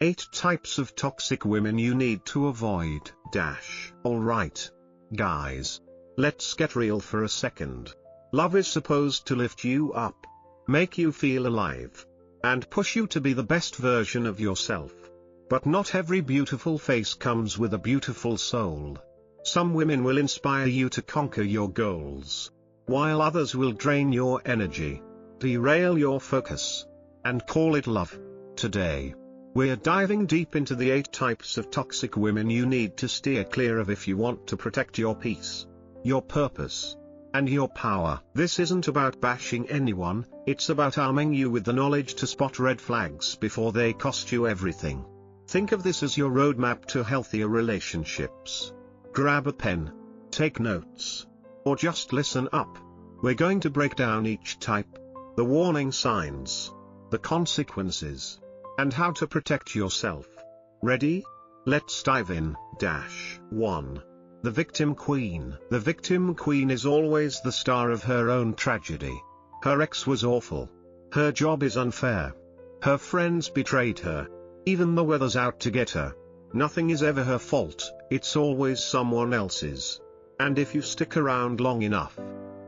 8 types of toxic women you need to avoid. Alright. Guys. Let's get real for a second. Love is supposed to lift you up, make you feel alive, and push you to be the best version of yourself. But not every beautiful face comes with a beautiful soul. Some women will inspire you to conquer your goals, while others will drain your energy, derail your focus, and call it love. Today, we're diving deep into the 8 types of toxic women you need to steer clear of if you want to protect your peace, your purpose, and your power. This isn't about bashing anyone, it's about arming you with the knowledge to spot red flags before they cost you everything. Think of this as your roadmap to healthier relationships. Grab a pen, take notes, or just listen up. We're going to break down each type, the warning signs, the consequences, and how to protect yourself. Ready? Let's dive in. 1. The victim queen. The victim queen is always the star of her own tragedy. Her ex was awful. Her job is unfair. Her friends betrayed her. Even the weather's out to get her. Nothing is ever her fault, it's always someone else's. And if you stick around long enough,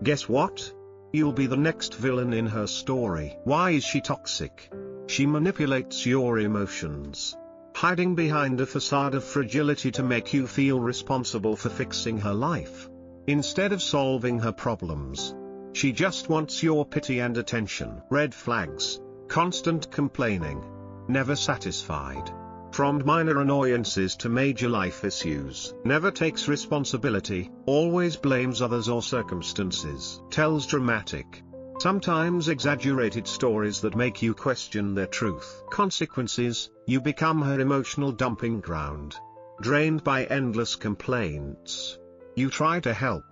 guess what? You'll be the next villain in her story. Why is she toxic? She manipulates your emotions, hiding behind a facade of fragility to make you feel responsible for fixing her life. Instead of solving her problems, she just wants your pity and attention. Red flags: constant complaining, never satisfied. From minor annoyances to major life issues. Never takes responsibility, always blames others or circumstances. Tells dramatic, sometimes exaggerated stories that make you question their truth. Consequences: you become her emotional dumping ground. Drained by endless complaints. You try to help,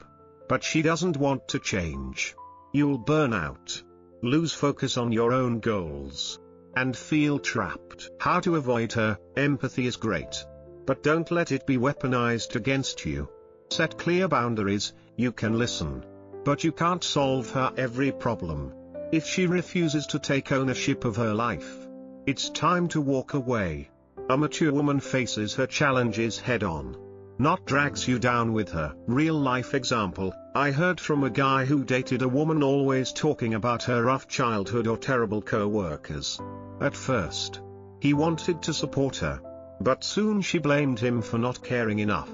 but she doesn't want to change. You'll burn out, lose focus on your own goals, and feel trapped. How to avoid her? Empathy is great, but don't let it be weaponized against you. Set clear boundaries: you can listen, but you can't solve her every problem. If she refuses to take ownership of her life, it's time to walk away. A mature woman faces her challenges head-on, not drags you down with her. Real-life example: I heard from a guy who dated a woman always talking about her rough childhood or terrible co-workers. At first, he wanted to support her, but soon she blamed him for not caring enough.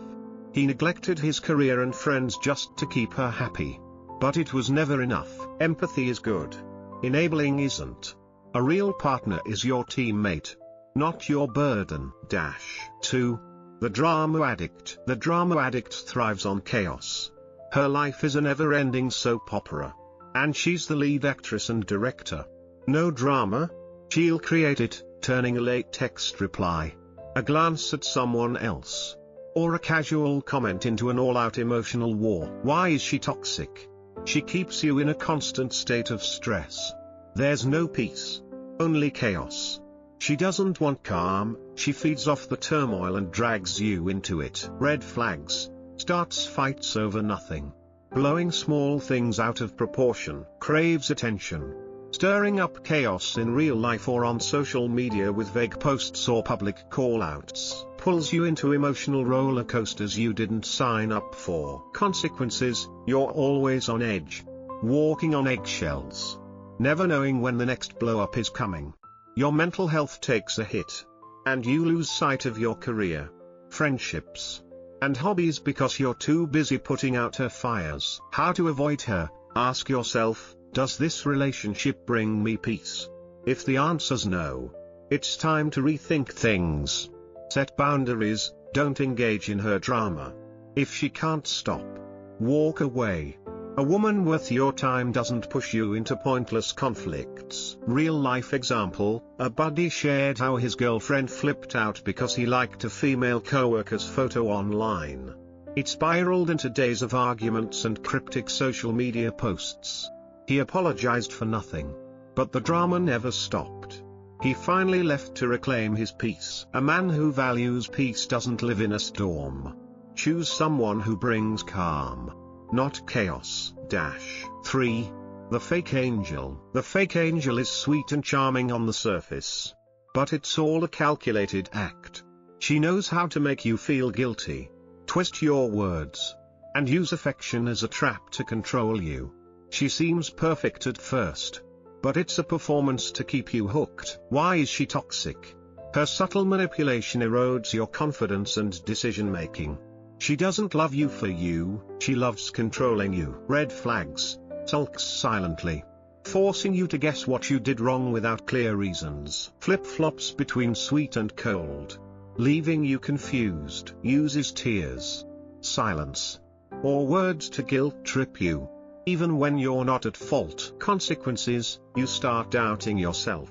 He neglected his career and friends just to keep her happy. But it was never enough. Empathy is good. Enabling isn't. A real partner is your teammate, not your burden. 2. The drama addict. The drama addict thrives on chaos. Her life is a never-ending soap opera, and she's the lead actress and director. No drama? She'll create it, turning a late text reply, a glance at someone else, or a casual comment into an all-out emotional war. Why is she toxic? She keeps you in a constant state of stress. There's no peace, only chaos. She doesn't want calm, she feeds off the turmoil and drags you into it. Red flags: starts fights over nothing, blowing small things out of proportion, craves attention, stirring up chaos in real life or on social media with vague posts or public call-outs, pulls you into emotional roller coasters you didn't sign up for. Consequences: you're always on edge, walking on eggshells, never knowing when the next blow-up is coming. Your mental health takes a hit, and you lose sight of your career, friendships, and hobbies because you're too busy putting out her fires. How to avoid her? Ask yourself, does this relationship bring me peace? If the answer's no, it's time to rethink things. Set boundaries: don't engage in her drama. If she can't stop, walk away. A woman worth your time doesn't push you into pointless conflicts. Real-life example: a buddy shared how his girlfriend flipped out because he liked a female coworker's photo online. It spiraled into days of arguments and cryptic social media posts. He apologized for nothing, but the drama never stopped. He finally left to reclaim his peace. A man who values peace doesn't live in a storm. Choose someone who brings calm, not chaos. 3. The fake angel. The fake angel is sweet and charming on the surface, But it's all a calculated act. She knows how to make you feel guilty, twist your words, and use affection as a trap to control you. She seems perfect at first, but it's a performance to keep you hooked. Why is she toxic? Her subtle manipulation erodes your confidence and decision-making. She doesn't love you for you, she loves controlling you. Red flags. Sulks silently, forcing you to guess what you did wrong without clear reasons. Flip-flops between sweet and cold, leaving you confused. Uses tears, silence, or words to guilt-trip you, even when you're not at fault. Consequences. You start doubting yourself,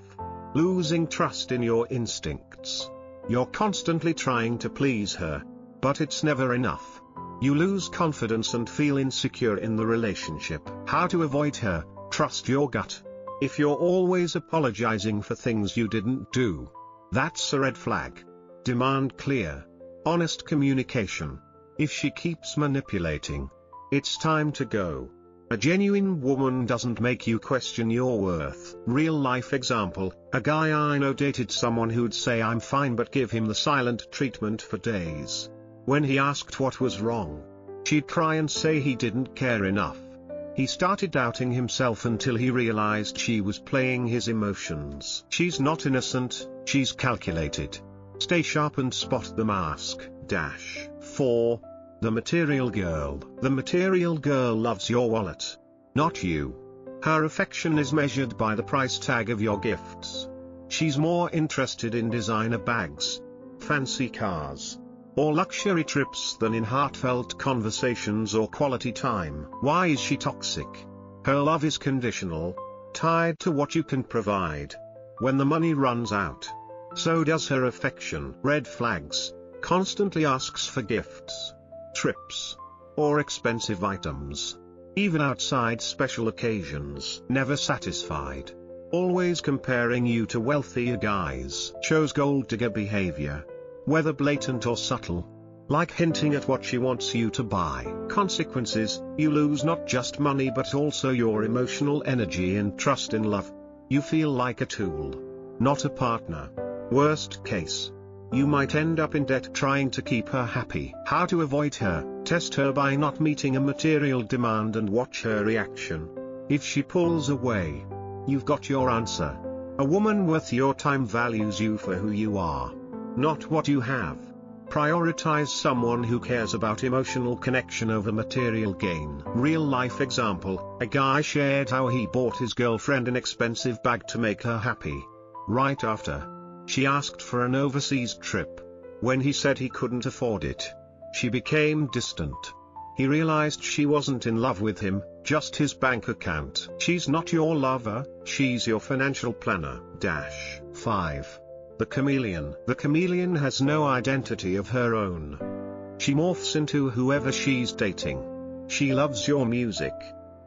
losing trust in your instincts. You're constantly trying to please her, but it's never enough. You lose confidence and feel insecure in the relationship. How to avoid her? Trust your gut. If you're always apologizing for things you didn't do, that's a red flag. Demand clear, honest communication. If she keeps manipulating, it's time to go. A genuine woman doesn't make you question your worth. Real life example. A guy I know dated someone who'd say I'm fine but give him the silent treatment for days. When he asked what was wrong, she'd cry and say he didn't care enough. He started doubting himself until he realized she was playing his emotions. She's not innocent, she's calculated. Stay sharp and spot the mask. 4. The material girl. The material girl loves your wallet, not you. Her affection is measured by the price tag of your gifts. She's more interested in designer bags, fancy cars, or luxury trips than in heartfelt conversations or quality time. Why is she toxic? Her love is conditional, tied to what you can provide. When the money runs out, so does her affection. Red flags. Constantly asks for gifts, trips, or expensive items. Even outside special occasions. Never satisfied. Always comparing you to wealthier guys. Shows gold digger behavior, whether blatant or subtle, like hinting at what she wants you to buy. Consequences. You lose not just money but also your emotional energy and trust in love. You feel like a tool, not a partner. Worst case, you might end up in debt trying to keep her happy. How to avoid her? Test her by not meeting a material demand and watch her reaction. If she pulls away, you've got your answer. A woman worth your time values you for who you are, not what you have. Prioritize someone who cares about emotional connection over material gain. Real life example. A guy shared how he bought his girlfriend an expensive bag to make her happy. Right after, she asked for an overseas trip. When he said he couldn't afford it, she became distant. He realized she wasn't in love with him, just his bank account. She's not your lover, she's your financial planner. 5. The chameleon. The chameleon has no identity of her own. She morphs into whoever she's dating. She loves your music,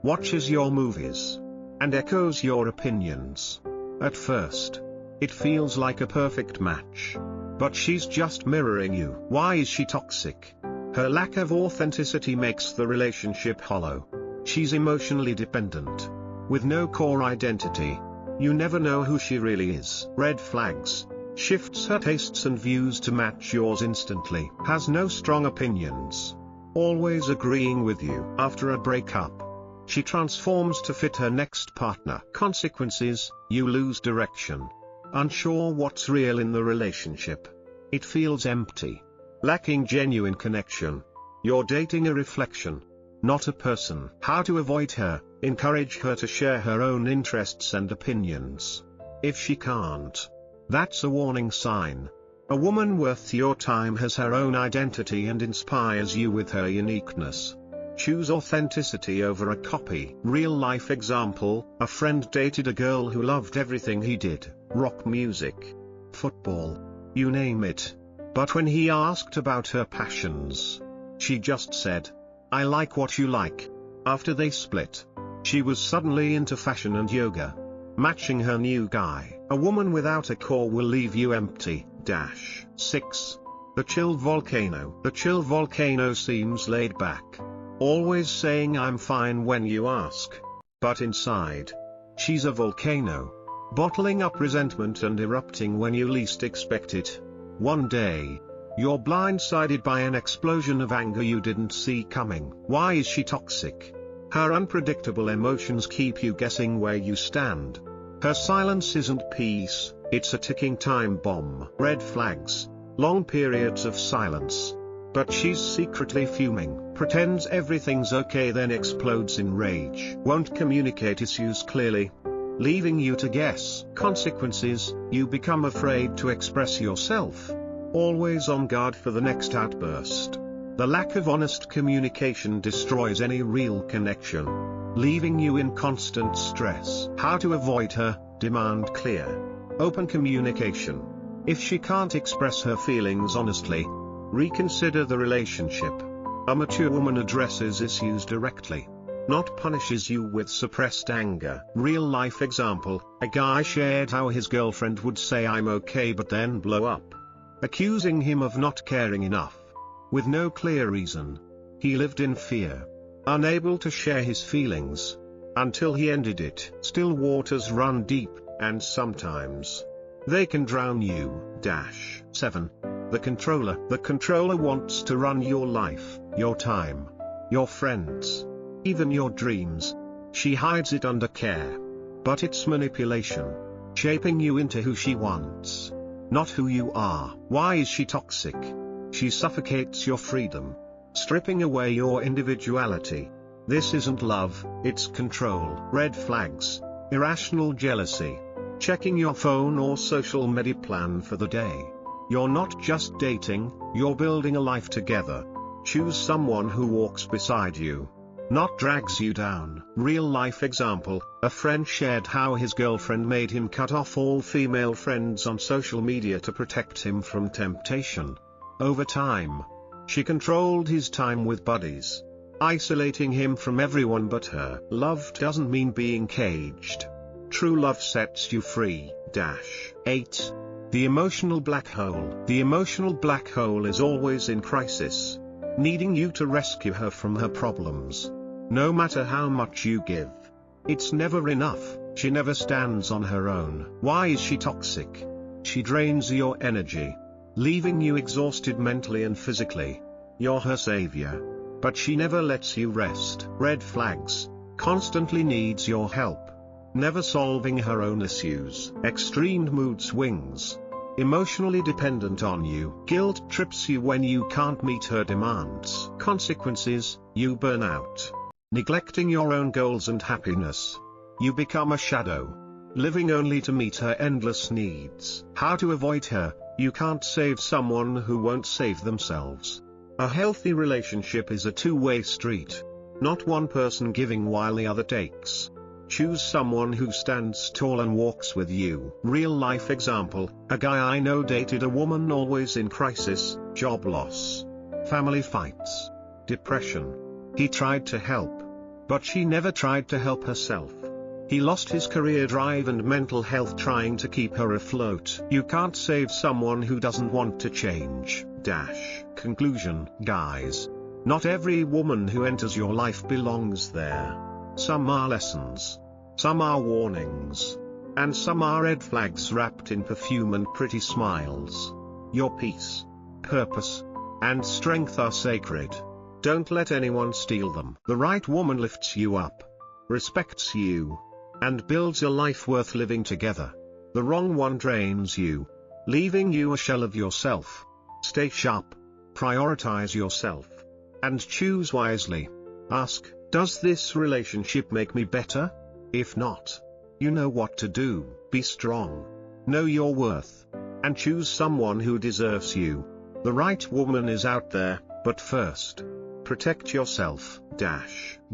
watches your movies, and echoes your opinions. At first, it feels like a perfect match, but she's just mirroring you. Why is she toxic? Her lack of authenticity makes the relationship hollow. She's emotionally dependent, with no core identity. You never know who she really is. Red flags. Shifts her tastes and views to match yours instantly. Has no strong opinions, always agreeing with you. After a breakup, she transforms to fit her next partner. Consequences. You lose direction, unsure what's real in the relationship. It feels empty, lacking genuine connection. You're dating a reflection, not a person. How to avoid her? Encourage her to share her own interests and opinions. If she can't, that's a warning sign. A woman worth your time has her own identity and inspires you with her uniqueness. Choose authenticity over a copy. Real life example. A friend dated a girl who loved everything he did, rock music, football, you name it. But when he asked about her passions, she just said, "I like what you like." After they split, she was suddenly into fashion and yoga, matching her new guy. A woman without a core will leave you empty. 6. The chill volcano. The chill volcano seems laid back, always saying I'm fine when you ask. But inside, she's a volcano, bottling up resentment and erupting when you least expect it. One day, you're blindsided by an explosion of anger you didn't see coming. Why is she toxic? Her unpredictable emotions keep you guessing where you stand. Her silence isn't peace, it's a ticking time bomb. Red flags. Long periods of silence. But she's secretly fuming, pretends everything's okay, then explodes in rage. Won't communicate issues clearly, leaving you to guess. Consequences, you become afraid to express yourself. Always on guard for the next outburst. The lack of honest communication destroys any real connection, leaving you in constant stress. How to avoid her? Demand clear, open communication. If she can't express her feelings honestly, reconsider the relationship. A mature woman addresses issues directly, not punishes you with suppressed anger. Real life example, a guy shared how his girlfriend would say I'm okay but then blow up, accusing him of not caring enough. With no clear reason. He lived in fear, unable to share his feelings, until he ended it. Still waters run deep, and sometimes they can drown you. 7. The controller. The controller wants to run your life, your time, your friends, even your dreams. She hides it under care. But it's manipulation, shaping you into who she wants, not who you are. Why is she toxic? She suffocates your freedom, stripping away your individuality. This isn't love, it's control. Red flags. Irrational jealousy. Checking your phone or social media plan for the day. You're not just dating, you're building a life together. Choose someone who walks beside you, not drags you down. Real life example, a friend shared how his girlfriend made him cut off all female friends on social media to protect him from temptation. Over time, she controlled his time with buddies, isolating him from everyone but her. Love doesn't mean being caged. True love sets you free. 8. The emotional black hole. The emotional black hole is always in crisis, needing you to rescue her from her problems. No matter how much you give, it's never enough. She never stands on her own. Why is she toxic? She drains your energy, leaving you exhausted mentally and physically. You're her savior, but she never lets you rest. Red flags. Constantly needs your help, never solving her own issues. Extreme mood swings. Emotionally dependent on you. Guilt trips you when you can't meet her demands. Consequences, you burn out, neglecting your own goals and happiness. You become a shadow, living only to meet her endless needs. How to avoid her? You can't save someone who won't save themselves. A healthy relationship is a two-way street, not one person giving while the other takes. Choose someone who stands tall and walks with you. Real life example, a guy I know dated a woman always in crisis, job loss, family fights, depression. He tried to help, but she never tried to help herself. He lost his career drive and mental health trying to keep her afloat. You can't save someone who doesn't want to change. Conclusion. Guys, not every woman who enters your life belongs there. Some are lessons, some are warnings, and some are red flags wrapped in perfume and pretty smiles. Your peace, purpose, and strength are sacred. Don't let anyone steal them. The right woman lifts you up, respects you, and builds a life worth living together. The wrong one drains you, leaving you a shell of yourself. Stay sharp, prioritize yourself, and choose wisely. Ask, does this relationship make me better? If not, you know what to do. Be strong, know your worth, and choose someone who deserves you. The right woman is out there, but first, protect yourself.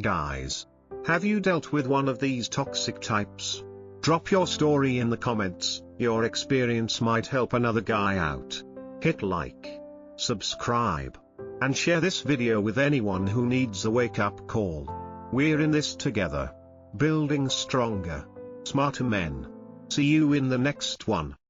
Guys, have you dealt with one of these toxic types? Drop your story in the comments. Your experience might help another guy out. Hit like, subscribe, and share this video with anyone who needs a wake-up call. We're in this together, building stronger, smarter men. See you in the next one.